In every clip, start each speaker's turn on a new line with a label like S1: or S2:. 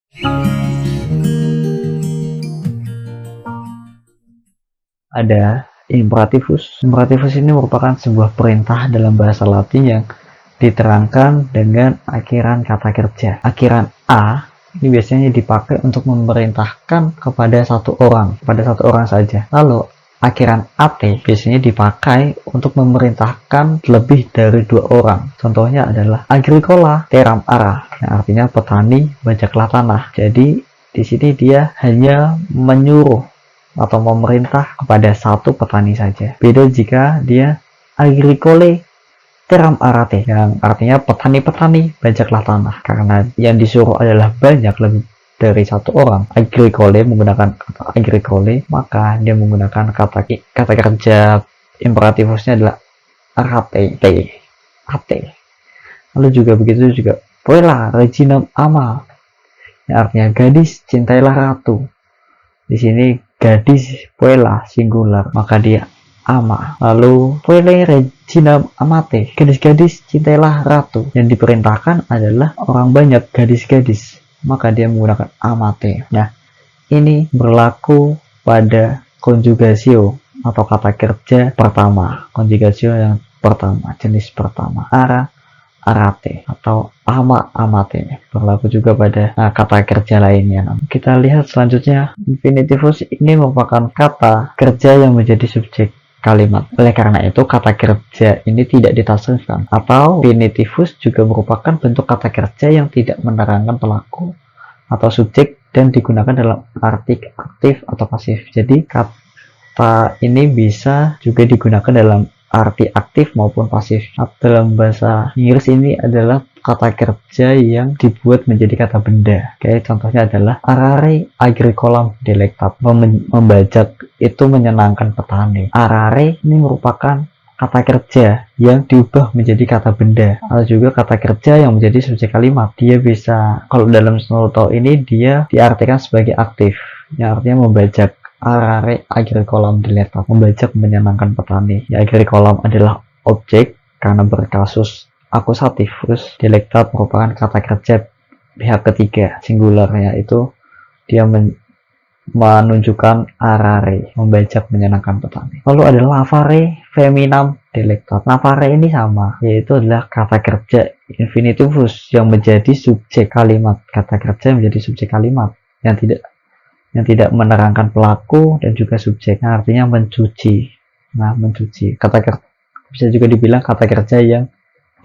S1: Ada imperatifus. Imperatifus ini merupakan sebuah perintah dalam bahasa Latin yang diterangkan dengan akhiran kata kerja. Akhiran a ini biasanya dipakai untuk memerintahkan kepada satu orang saja. Lalu akhiran at biasanya dipakai untuk memerintahkan lebih dari 2 orang. Contohnya adalah agricola teram ara, yang artinya petani bajaklah tanah. Jadi di sini dia hanya menyuruh atau memerintah kepada satu petani saja. Beda jika dia agricole teram arate, yang artinya petani-petani bajaklah tanah, karena yang disuruh adalah banyak, lebih dari satu orang. Agricole menggunakan kata agricole, maka dia menggunakan kata kerja imperatifusnya adalah arate, ate. Lalu juga begitu juga puella reginam ama, yang artinya gadis cintailah ratu. Di sini gadis puella singular, maka dia ama. Lalu puelle regina amate, gadis-gadis cintailah ratu. Yang diperintahkan adalah orang banyak, gadis-gadis, maka dia menggunakan amate. Nah, ini berlaku pada conjugatio atau kata kerja pertama. Conjugatio yang pertama, jenis pertama, ara arate atau ama amate, berlaku juga pada kata kerja lainnya. Kita lihat selanjutnya, infinitivus ini merupakan kata kerja yang menjadi subjek kalimat. Oleh karena itu, kata kerja ini tidak ditasrifkan. Atau infinitivus juga merupakan bentuk kata kerja yang tidak menerangkan pelaku atau subjek dan digunakan dalam arti aktif atau pasif. Jadi kata ini bisa juga digunakan dalam arti aktif maupun pasif. Dalam bahasa Inggris ini adalah kata kerja yang dibuat menjadi kata benda. Kayak contohnya adalah arare agricolam delectat, membajak itu menyenangkan petani. Arare ini merupakan kata kerja yang diubah menjadi kata benda, atau juga kata kerja yang menjadi subjek kalimat. Dia bisa, kalau dalam Snoto ini dia diartikan sebagai aktif, yang artinya membajak. Arare agricolam delectat, membajak menyenangkan petani. Ya, agricolam adalah objek karena berkasus akusatifus. Delectat merupakan kata kerja pihak ketiga singular, yaitu dia menunjukkan arare, membajak menyenangkan petani. Lalu ada lavare feminam delectat. Lavare ini sama, yaitu adalah kata kerja infinitivus yang menjadi subjek kalimat. Kata kerja menjadi subjek kalimat yang tidak menerangkan pelaku dan juga subjeknya, artinya mencuci. Nah, mencuci. Kata kerja bisa juga dibilang kata kerja yang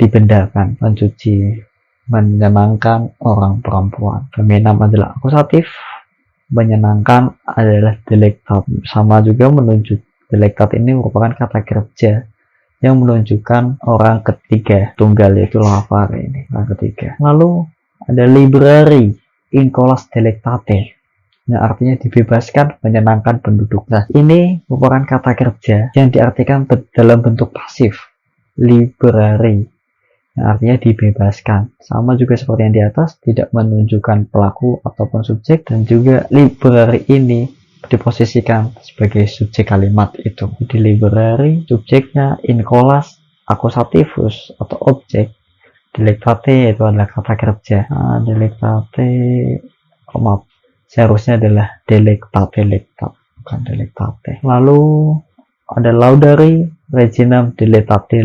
S1: dibendakan, mencuci, menyenangkan orang perempuan. Feminam adalah akusatif, menyenangkan adalah delectat. Sama juga menunjuk. Delectat ini merupakan kata kerja yang menunjukkan orang ketiga tunggal, yaitu lavare ini, orang ketiga. Lalu ada library incolas delectate, yang artinya dibebaskan, menyenangkan penduduk. Nah, ini merupakan kata kerja yang diartikan dalam bentuk pasif, liberari, yang artinya dibebaskan. Sama juga seperti yang di atas, tidak menunjukkan pelaku ataupun subjek, dan juga liberari ini diposisikan sebagai subjek kalimat itu. Di liberari, subjeknya incolas akusatifus atau objek, delectate itu adalah kata kerja. Nah, delectate, seharusnya adalah delectat, bukan delectate. Lalu ada laudari reginam delectate,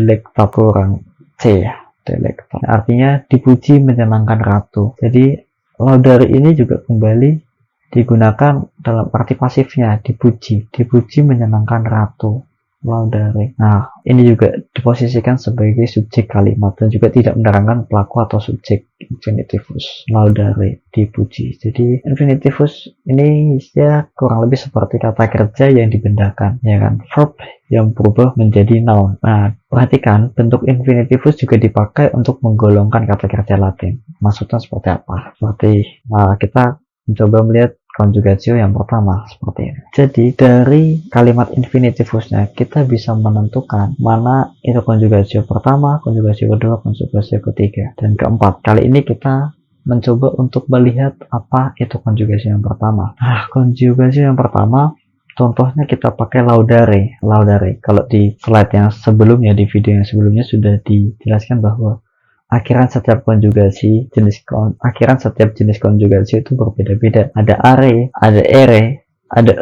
S1: kurang C ya, delectat. Artinya dipuji menyenangkan ratu. Jadi laudari ini juga kembali digunakan dalam arti pasifnya, dipuji menyenangkan ratu. Laudari. Nah, ini juga diposisikan sebagai subjek kalimat dan juga tidak menerangkan pelaku atau subjek. Infinitivus, laudari, dipuji. Jadi infinitivus ini ya kurang lebih seperti kata kerja yang dibendakan, ya kan, verb yang berubah menjadi noun. Nah, perhatikan bentuk infinitivus juga dipakai untuk menggolongkan kata kerja Latin. Maksudnya seperti apa? Seperti kita mencoba melihat conjugatio yang pertama seperti ini. Jadi dari kalimat infinitivusnya kita bisa menentukan mana itu conjugatio pertama, conjugatio kedua, conjugatio ketiga, dan keempat. Kali ini kita mencoba untuk melihat apa itu conjugatio yang pertama. Conjugatio yang pertama contohnya kita pakai laudare. Laudare. Kalau di slide yang sebelumnya, di video yang sebelumnya sudah dijelaskan bahwa akhiran setiap konjugasi akhiran setiap jenis konjugasi itu berbeda-beda. Ada are, ada ere, ada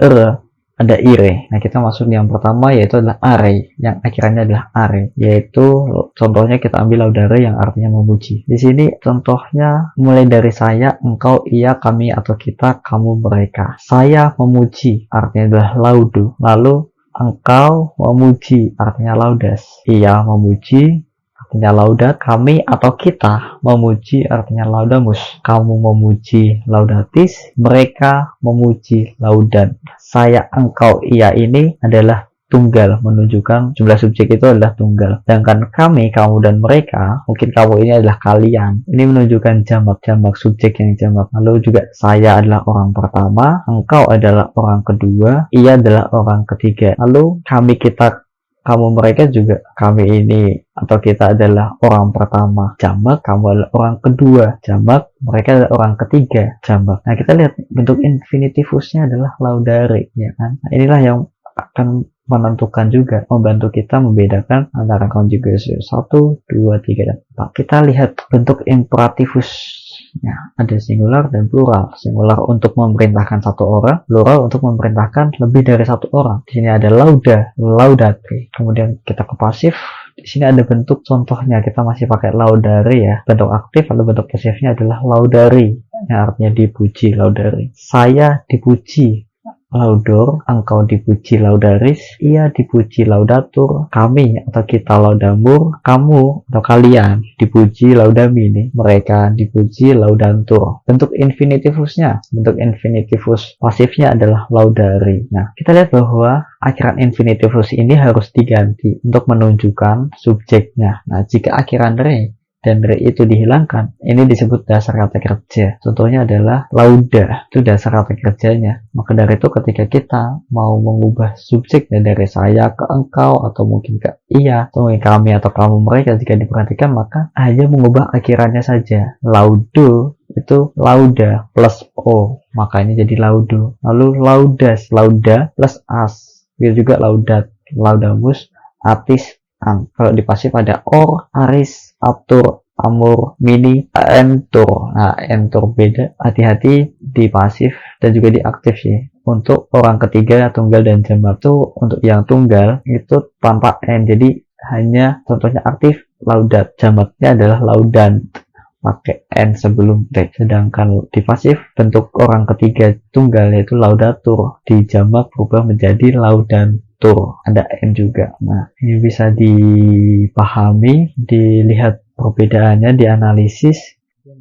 S1: ada ire. Nah, kita masuk yang pertama yaitu adalah are, yang akhirannya adalah are, yaitu contohnya kita ambil laudare yang artinya memuji. Di sini contohnya mulai dari saya, engkau, ia, kami atau kita, kamu, mereka. Saya memuji artinya adalah laudo. Lalu engkau memuji artinya laudas. Ia memuji artinya laudat. Kami atau kita memuji artinya laudamus. Kamu memuji laudatis. Mereka memuji laudan. Saya, engkau, ia ini adalah tunggal, menunjukkan jumlah subjek itu adalah tunggal. Sedangkan kami, kamu, dan mereka, mungkin kamu ini adalah kalian. Ini menunjukkan jamak subjek yang jamak. Lalu juga saya adalah orang pertama, engkau adalah orang kedua, ia adalah orang ketiga. Lalu kami, kita, kamu, mereka juga, kami ini atau kita adalah orang pertama, jamak, kamu adalah orang kedua, jamak, mereka adalah orang ketiga, jamak. Nah, kita lihat bentuk infinitivusnya adalah laudare, ya kan? Nah, inilah yang akan menentukan juga, membantu kita membedakan antara konjugasi 1, 2, 3, dan 4. Kita lihat bentuk imperativusnya, ada singular dan plural. Singular untuk memerintahkan satu orang, plural untuk memerintahkan lebih dari satu orang. Di sini ada lauda, laudate. Kemudian kita ke pasif. Di sini ada bentuk contohnya, kita masih pakai laudare ya, bentuk aktif. Lalu bentuk pasifnya adalah laudari, yang artinya dipuji, laudari. Saya dipuji, laudor, engkau dipuji, laudaris, ia dipuji, laudatur, kami atau kita, laudamur, kamu atau kalian dipuji, laudamini, mereka dipuji, laudantur. Bentuk infinitivusnya, bentuk infinitivus pasifnya adalah laudari. Nah, kita lihat bahwa akhiran infinitivus ini harus diganti untuk menunjukkan subjeknya. Nah, jika akhiran re dan re itu dihilangkan, ini disebut dasar kata kerja. Contohnya adalah lauda, itu dasar kata kerjanya. Maka dari itu ketika kita mau mengubah subjeknya dari saya ke engkau, atau mungkin ke ia, atau mungkin kami atau kamu, mereka, jika diperhatikan maka hanya mengubah akhirannya saja. Laudo itu lauda plus o, makanya jadi laudo. Lalu laudas, lauda plus as, itu juga laudat, laudamus, atis, ang. Kalau di pasif ada or, aris, atur, amur, mini, entur. Nah, entur beda. Hati-hati di pasif dan juga di aktif sih. Untuk orang ketiga, tunggal dan jamak itu, untuk yang tunggal itu tanpa n. Jadi hanya contohnya aktif laudat, jamaknya adalah laudan, pakai n sebelum t. Sedangkan di pasif bentuk orang ketiga tunggal yaitu laudatur, di jamak berubah menjadi laudantur, ada n juga. Nah, ini bisa dipahami, dilihat perbedaannya, dianalisis.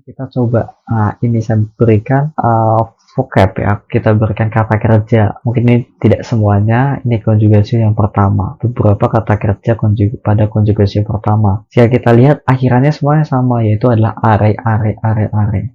S1: Kita coba, ini saya berikan vocab ya, kita berikan kata kerja. Mungkin ini tidak semuanya, ini konjugasi yang pertama, beberapa kata kerja pada konjugasi pertama. Jika kita lihat akhirannya semuanya sama, yaitu adalah are.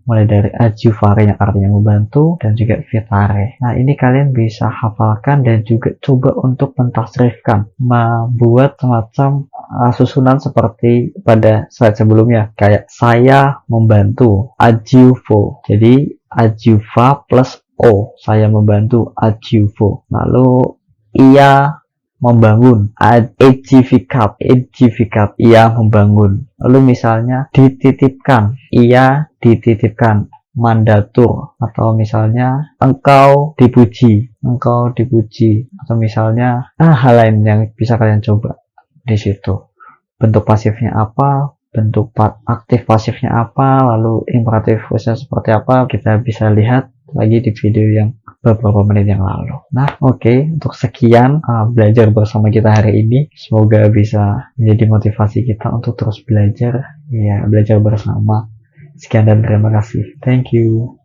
S1: Mulai dari adjuvare yang artinya membantu, dan juga vitare. Nah, ini kalian bisa hafalkan dan juga coba untuk mentasrifkan, membuat semacam susunan seperti pada slide sebelumnya, kayak saya membantu, adjuvo. Jadi adjuva plus o, saya membantu, adjuvo. Lalu ia membangun, edificat, ia membangun. Lalu misalnya dititipkan, ia dititipkan, mandatur. Atau misalnya engkau dipuji, atau misalnya hal lain yang bisa kalian coba di situ. Bentuk pasifnya apa, bentuk aktif pasifnya apa, lalu imperatifusnya seperti apa, kita bisa lihat lagi di video yang beberapa menit yang lalu. Nah, oke, untuk sekian belajar bersama kita hari ini. Semoga bisa menjadi motivasi kita untuk terus belajar, ya, belajar bersama. Sekian dan terima kasih. Thank you.